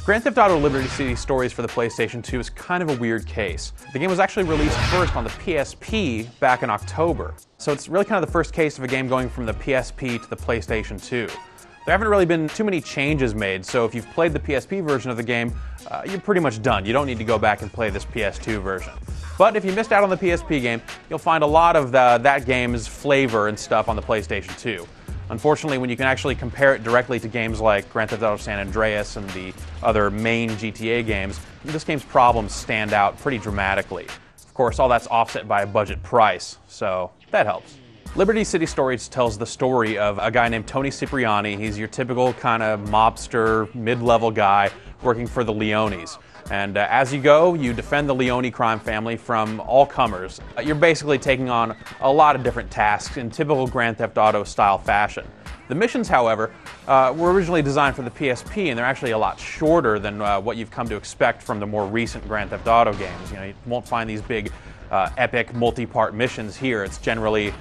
Grand Theft Auto Liberty City Stories for the PlayStation 2 is kind of a weird case. The game was actually released first on the PSP back in October, so it's really kind of the first case of a game going from the PSP to the PlayStation 2. There haven't really been too many changes made, so if you've played the PSP version of the game, you're pretty much done. You don't need to go back and play this PS2 version. But if you missed out on the PSP game, you'll find a lot of that game's flavor and stuff on the PlayStation 2. Unfortunately, when you can actually compare it directly to games like Grand Theft Auto San Andreas and the other main GTA games, this game's problems stand out pretty dramatically. Of course, all that's offset by a budget price, so that helps. Liberty City Stories tells the story of a guy named Tony Cipriani. He's your typical kind of mobster, mid-level guy working for the Leones. And as you go, you defend the Leone crime family from all comers. You're basically taking on a lot of different tasks in typical Grand Theft Auto style fashion. The missions, however, were originally designed for the PSP, and they're actually a lot shorter than what you've come to expect from the more recent Grand Theft Auto games. You won't find these big, epic, multi-part missions here. It's generally,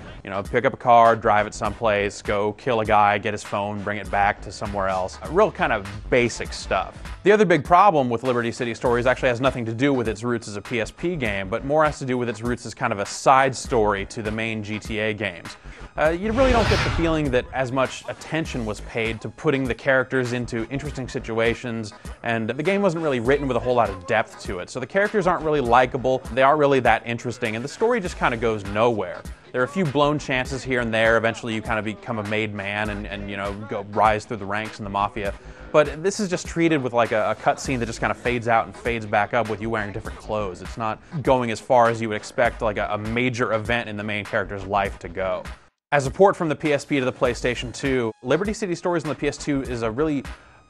pick up a car, drive it someplace, go kill a guy, get his phone, bring it back to somewhere else. Real kind of basic stuff. The other big problem with Liberty City Stories actually has nothing to do with its roots as a PSP game, but more has to do with its roots as kind of a side story to the main GTA games. You really don't get the feeling that as much attention was paid to putting the characters into interesting situations, and the game wasn't really written with a whole lot of depth to it. So the characters aren't really likable, they aren't really that interesting, and the story just kind of goes nowhere. There are a few blown chances here and there. Eventually you kind of become a made man and go rise through the ranks in the mafia. But this is just treated with like a cutscene that just kind of fades out and fades back up with you wearing different clothes. It's not going as far as you would expect like a major event in the main character's life to go. As a port from the PSP to the PlayStation 2, Liberty City Stories on the PS2 is a really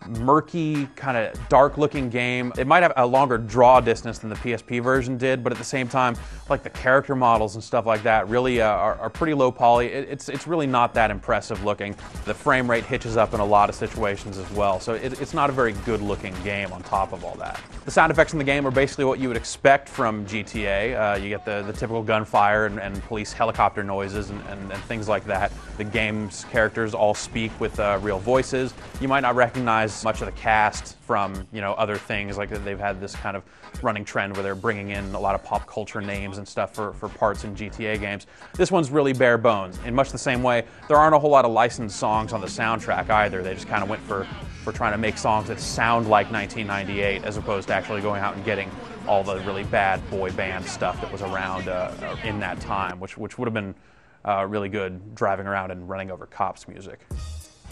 murky, kind of dark-looking game. It might have a longer draw distance than the PSP version did, but at the same time, like the character models and stuff like that really are pretty low poly. It's really not that impressive looking. The frame rate hitches up in a lot of situations as well, so it's not a very good-looking game on top of all that. The sound effects in the game are basically what you would expect from GTA. You get the typical gunfire and police helicopter noises and things like that. The game's characters all speak with real voices. You might not recognize much of the cast from other things, like they've had this kind of running trend where they're bringing in a lot of pop culture names and stuff for parts in GTA games. This one's really bare bones. In much the same way, there aren't a whole lot of licensed songs on the soundtrack either. They just kind of went for trying to make songs that sound like 1998 as opposed to actually going out and getting all the really bad boy band stuff that was around in that time, which would have been really good driving around and running over cops music.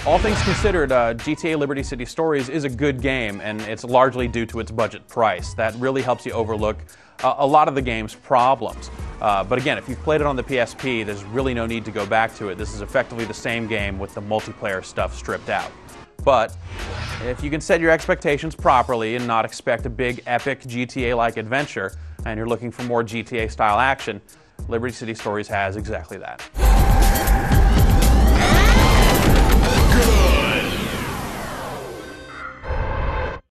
All things considered, GTA Liberty City Stories is a good game, and it's largely due to its budget price. That really helps you overlook a lot of the game's problems. But again, if you've played it on the PSP, there's really no need to go back to it. This is effectively the same game with the multiplayer stuff stripped out. But if you can set your expectations properly and not expect a big, epic GTA-like adventure, and you're looking for more GTA-style action, Liberty City Stories has exactly that.